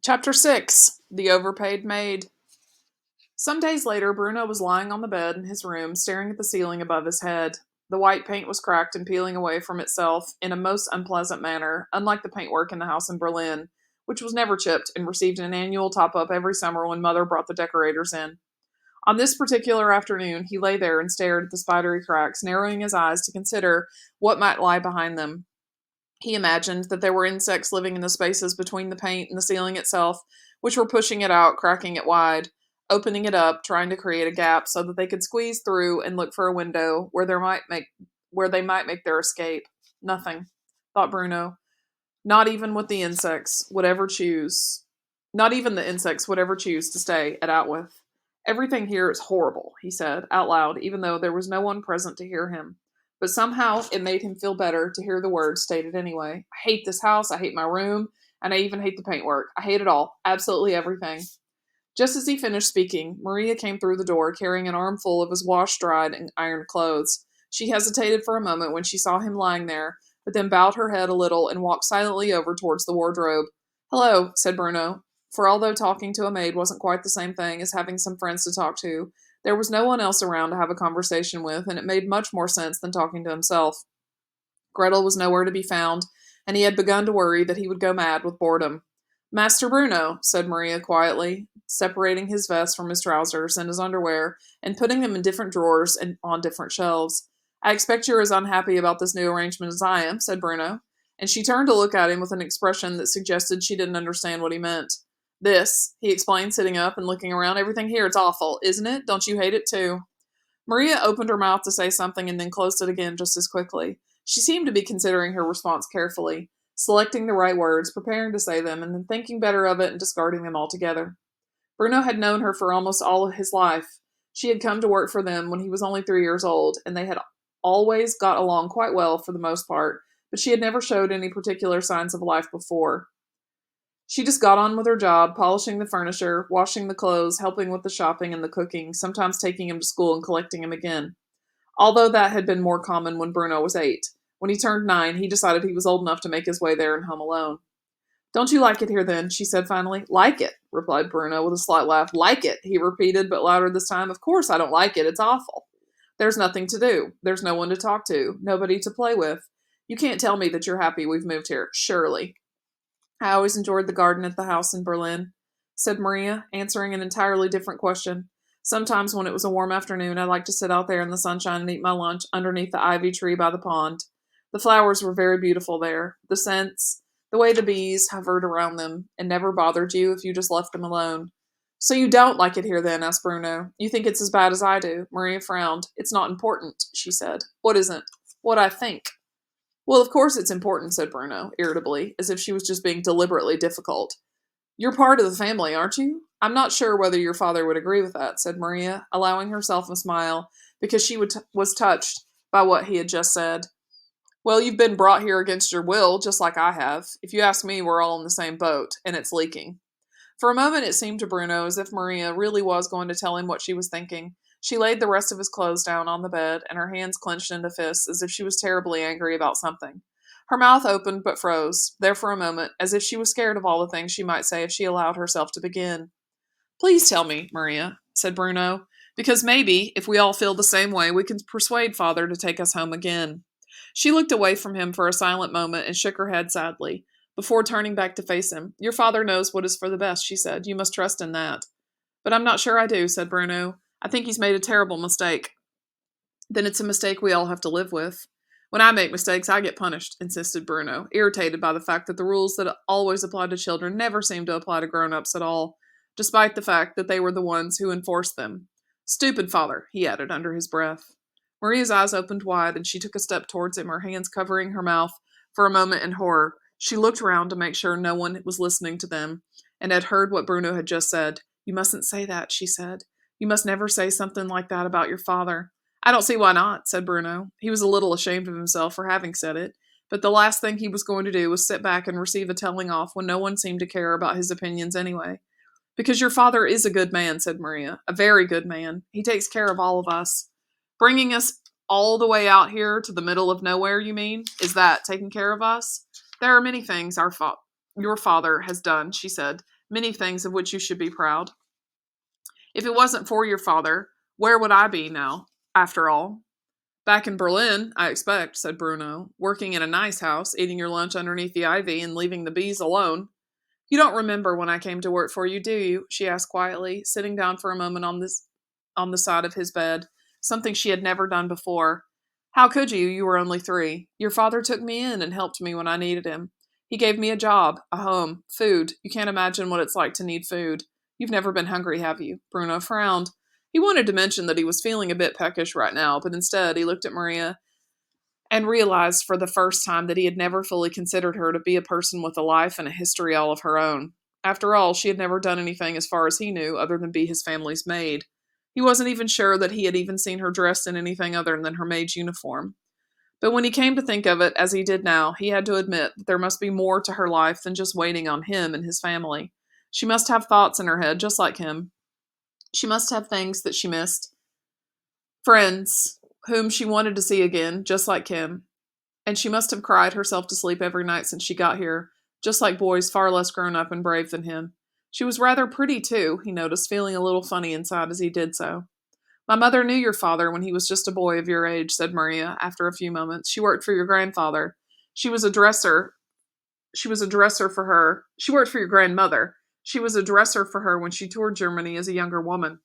Chapter 6. The Overpaid Maid. Some days later, Bruno was lying on the bed in his room, staring at the ceiling above his head. The white paint was cracked and peeling away from itself in a most unpleasant manner, unlike the paintwork in the house in Berlin, which was never chipped and received an annual top-up every summer when Mother brought the decorators in. On this particular afternoon, he lay there and stared at the spidery cracks, narrowing his eyes to consider what might lie behind them. He imagined that there were insects living in the spaces between the paint and the ceiling itself, which were pushing it out, cracking it wide, opening it up, trying to create a gap so that they could squeeze through and look for a window where they might make their escape. Nothing, thought Bruno. Not even the insects would ever choose to stay at Outwith. Everything here is horrible, he said, out loud, even though there was no one present to hear him. But somehow it made him feel better to hear the words stated anyway. I hate this house, I hate my room, and I even hate the paintwork. I hate it all. Absolutely everything. Just as he finished speaking, Maria came through the door carrying an armful of his washed-dried and ironed clothes. She hesitated for a moment when she saw him lying there, but then bowed her head a little and walked silently over towards the wardrobe. Hello, said Bruno, for although talking to a maid wasn't quite the same thing as having some friends to talk to, there was no one else around to have a conversation with, and it made much more sense than talking to himself. Gretel was nowhere to be found, and he had begun to worry that he would go mad with boredom. Master Bruno, said Maria quietly, separating his vest from his trousers and his underwear, and putting them in different drawers and on different shelves. I expect you're as unhappy about this new arrangement as I am, said Bruno, and she turned to look at him with an expression that suggested she didn't understand what he meant. This, he explained, sitting up and looking around, everything here, it's awful, isn't it? Don't you hate it too? Maria opened her mouth to say something and then closed it again just as quickly. She seemed to be considering her response carefully, selecting the right words, preparing to say them, and then thinking better of it and discarding them altogether. Bruno had known her for almost all of his life. She had come to work for them when he was only 3 years old, and they had always got along quite well for the most part, but she had never showed any particular signs of life before. She just got on with her job, polishing the furniture, washing the clothes, helping with the shopping and the cooking, sometimes taking him to school and collecting him again. Although that had been more common when Bruno was 8. When he turned 9, he decided he was old enough to make his way there and home alone. Don't you like it here then? She said finally. Like it, replied Bruno with a slight laugh. Like it, he repeated, but louder this time. Of course I don't like it. It's awful. There's nothing to do. There's no one to talk to. Nobody to play with. You can't tell me that you're happy we've moved here. Surely. I always enjoyed the garden at the house in Berlin, said Maria, answering an entirely different question. Sometimes when it was a warm afternoon, I liked to sit out there in the sunshine and eat my lunch underneath the ivy tree by the pond. The flowers were very beautiful there. The scents, the way the bees hovered around them, and never bothered you if you just left them alone. So you don't like it here then, asked Bruno. You think it's as bad as I do? Maria frowned. It's not important, she said. What isn't? What I think. Well, of course it's important, said Bruno, irritably, as if she was just being deliberately difficult. You're part of the family, aren't you? I'm not sure whether your father would agree with that, said Maria, allowing herself a smile, because she was touched by what he had just said. Well, you've been brought here against your will, just like I have. If you ask me, we're all in the same boat, and it's leaking. For a moment it seemed to Bruno as if Maria really was going to tell him what she was thinking. She laid the rest of his clothes down on the bed, and her hands clenched into fists as if she was terribly angry about something. Her mouth opened but froze, there for a moment, as if she was scared of all the things she might say if she allowed herself to begin. Please tell me, Maria, said Bruno, because maybe, if we all feel the same way, we can persuade Father to take us home again. She looked away from him for a silent moment and shook her head sadly, before turning back to face him. Your father knows what is for the best, she said. You must trust in that. But I'm not sure I do, said Bruno. I think he's made a terrible mistake. Then it's a mistake we all have to live with. When I make mistakes, I get punished, insisted Bruno, irritated by the fact that the rules that always apply to children never seem to apply to grown-ups at all, despite the fact that they were the ones who enforced them. Stupid father, he added under his breath. Maria's eyes opened wide, and she took a step towards him, her hands covering her mouth for a moment in horror. She looked round to make sure no one was listening to them, and had heard what Bruno had just said. You mustn't say that, she said. You must never say something like that about your father. I don't see why not, said Bruno. He was a little ashamed of himself for having said it, but the last thing he was going to do was sit back and receive a telling off when no one seemed to care about his opinions anyway. Because your father is a good man, said Maria. A very good man. He takes care of all of us. Bringing us all the way out here to the middle of nowhere, you mean? Is that taking care of us? There are many things your father has done, she said. many things of which you should be proud. If it wasn't for your father, where would I be now, after all? Back in Berlin, I expect, said Bruno, working in a nice house, eating your lunch underneath the ivy and leaving the bees alone. You don't remember when I came to work for you, do you? She asked quietly, sitting down for a moment on the side of his bed, something she had never done before. How could you? You were only 3. Your father took me in and helped me when I needed him. He gave me a job, a home, food. You can't imagine what it's like to need food. You've never been hungry, have you? Bruno frowned. He wanted to mention that he was feeling a bit peckish right now, but instead he looked at Maria and realized for the first time that he had never fully considered her to be a person with a life and a history all of her own. After all, she had never done anything as far as he knew other than be his family's maid. He wasn't even sure that he had even seen her dressed in anything other than her maid's uniform. But when he came to think of it, as he did now, he had to admit that there must be more to her life than just waiting on him and his family. She must have thoughts in her head just like him. She must have things that she missed. Friends whom she wanted to see again, just like him. And she must have cried herself to sleep every night since she got here, just like boys far less grown up and brave than him. She was rather pretty, too, he noticed, feeling a little funny inside as he did so. My mother knew your father when he was just a boy of your age, said Maria, after a few moments. She worked for your grandfather. She was a dresser. She was a dresser for her. She worked for your grandmother. She was a dresser for her when she toured Germany as a younger woman.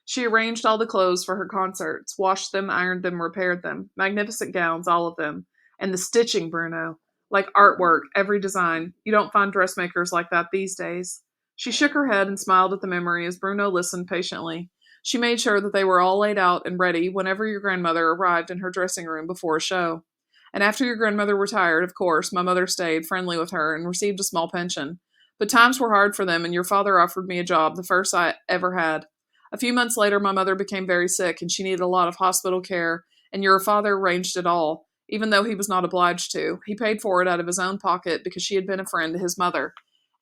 She arranged all the clothes for her concerts, washed them, ironed them, repaired them. Magnificent gowns, all of them. And the stitching, Bruno. Like artwork, every design. You don't find dressmakers like that these days. She shook her head and smiled at the memory as Bruno listened patiently. She made sure that they were all laid out and ready whenever your grandmother arrived in her dressing room before a show. And after your grandmother retired, of course, my mother stayed, friendly with her, and received a small pension. But times were hard for them, and your father offered me a job, the first I ever had. A few months later, my mother became very sick, and she needed a lot of hospital care, and your father arranged it all, even though he was not obliged to. He paid for it out of his own pocket because she had been a friend to his mother.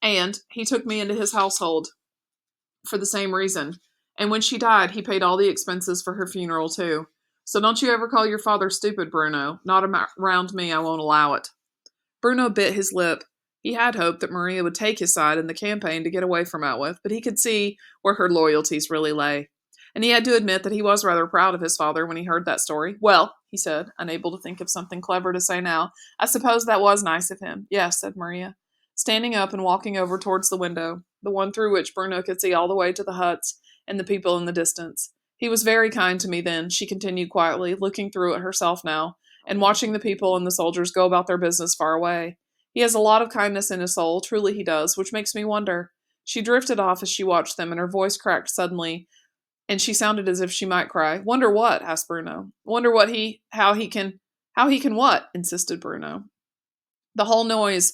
And he took me into his household for the same reason. And when she died, he paid all the expenses for her funeral, too. So don't you ever call your father stupid, Bruno. Not around me, I won't allow it. Bruno bit his lip. He had hoped that Maria would take his side in the campaign to get away from Outwith, but he could see where her loyalties really lay. And he had to admit that he was rather proud of his father when he heard that story. Well, he said, unable to think of something clever to say now, I suppose that was nice of him. Yes, said Maria, standing up and walking over towards the window, the one through which Bruno could see all the way to the huts and the people in the distance. He was very kind to me then, she continued quietly, looking through it herself now, and watching the people and the soldiers go about their business far away. He has a lot of kindness in his soul, truly he does, which makes me wonder. She drifted off as she watched them, and her voice cracked suddenly, and she sounded as if she might cry. Wonder what? Asked Bruno. Wonder how he can what? Insisted Bruno. The whole noise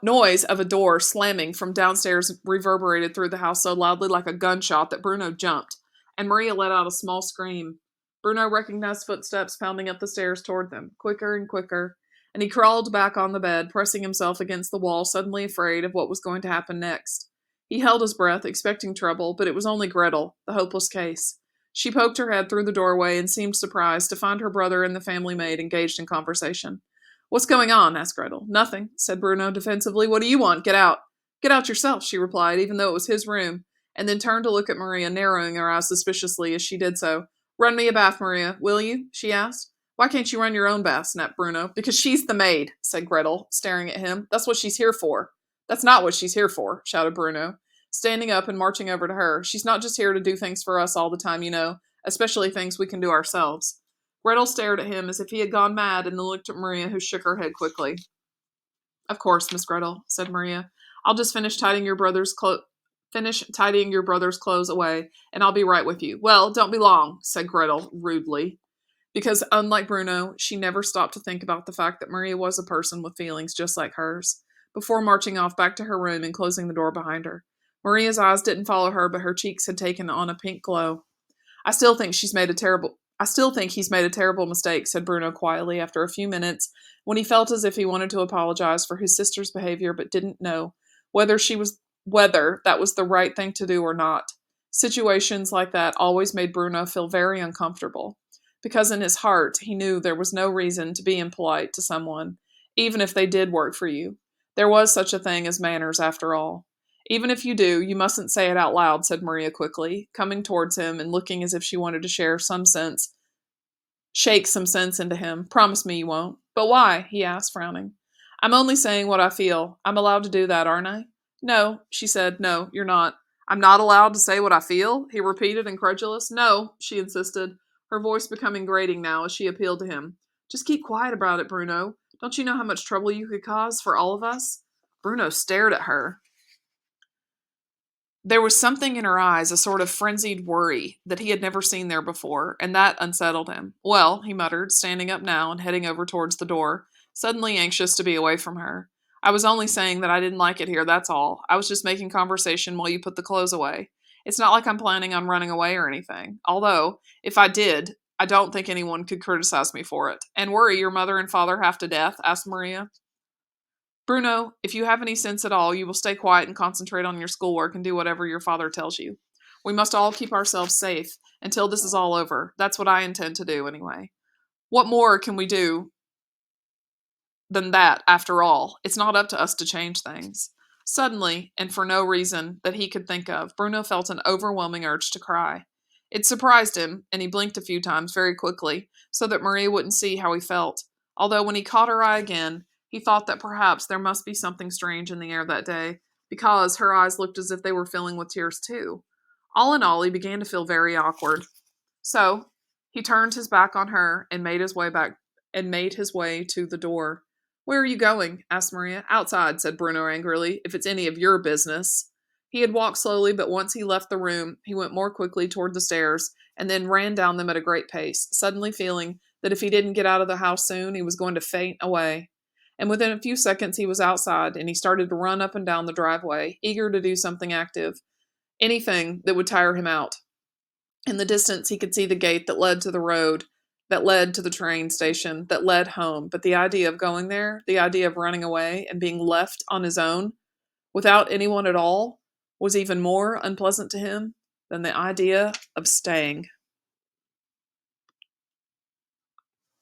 noise of a door slamming from downstairs reverberated through the house so loudly like a gunshot that Bruno jumped, and Maria let out a small scream. Bruno recognized footsteps pounding up the stairs toward them, quicker and quicker, and he crawled back on the bed, pressing himself against the wall, suddenly afraid of what was going to happen next. He held his breath, expecting trouble, but it was only Gretel, the hopeless case. She poked her head through the doorway and seemed surprised to find her brother and the family maid engaged in conversation. What's going on? Asked Gretel. Nothing, said Bruno defensively. What do you want? Get out. Get out yourself, she replied, even though it was his room, and then turned to look at Maria, narrowing her eyes suspiciously as she did so. Run me a bath, Maria, will you? She asked. Why can't you run your own bath? Snapped Bruno. Because she's the maid, said Gretel, staring at him. That's what she's here for. That's not what she's here for, shouted Bruno, standing up and marching over to her. She's not just here to do things for us all the time, you know, especially things we can do ourselves. Gretel stared at him as if he had gone mad and then looked at Maria, who shook her head quickly. Of course, Miss Gretel, said Maria. I'll just finish tidying your brother's clothes away, and I'll be right with you. Well, don't be long, said Gretel rudely, because unlike Bruno, she never stopped to think about the fact that Maria was a person with feelings just like hers, before marching off back to her room and closing the door behind her. Maria's eyes didn't follow her, but her cheeks had taken on a pink glow. I still think he's made a terrible mistake, said Bruno quietly after a few minutes, when he felt as if he wanted to apologize for his sister's behavior but didn't know whether that was the right thing to do or not. Situations like that always made Bruno feel very uncomfortable, because in his heart he knew there was no reason to be impolite to someone, even if they did work for you. There was such a thing as manners after all. Even if you do, you mustn't say it out loud, said Maria quickly, coming towards him and looking as if she wanted to shake some sense into him. Promise me you won't. But why? He asked, frowning. I'm only saying what I feel. I'm allowed to do that, aren't I? No, she said. No, you're not. I'm not allowed to say what I feel? He repeated, incredulous. No, she insisted, her voice becoming grating now as she appealed to him. Just keep quiet about it, Bruno. Don't you know how much trouble you could cause for all of us? Bruno stared at her. There was something in her eyes, a sort of frenzied worry, that he had never seen there before, and that unsettled him. Well, he muttered, standing up now and heading over towards the door, suddenly anxious to be away from her. I was only saying that I didn't like it here, that's all. I was just making conversation while you put the clothes away. It's not like I'm planning on running away or anything. Although, if I did, I don't think anyone could criticize me for it. And worry your mother and father half to death? Asked Maria. Bruno, if you have any sense at all, you will stay quiet and concentrate on your schoolwork and do whatever your father tells you. We must all keep ourselves safe until this is all over. That's what I intend to do, anyway. What more can we do than that, after all? It's not up to us to change things. Suddenly, and for no reason that he could think of, Bruno felt an overwhelming urge to cry. It surprised him, and he blinked a few times very quickly, so that Maria wouldn't see how he felt. Although when he caught her eye again, he thought that perhaps there must be something strange in the air that day, because her eyes looked as if they were filling with tears too. All in all, he began to feel very awkward. So he turned his back on her and made his way to the door. Where are you going? Asked Maria. Outside, said Bruno angrily, if it's any of your business. He had walked slowly, but once he left the room, he went more quickly toward the stairs and then ran down them at a great pace, suddenly feeling that if he didn't get out of the house soon, he was going to faint away. And within a few seconds, he was outside, and he started to run up and down the driveway, eager to do something active, anything that would tire him out. In the distance, he could see the gate that led to the road, that led to the train station, that led home. But the idea of going there, the idea of running away and being left on his own, without anyone at all, was even more unpleasant to him than the idea of staying.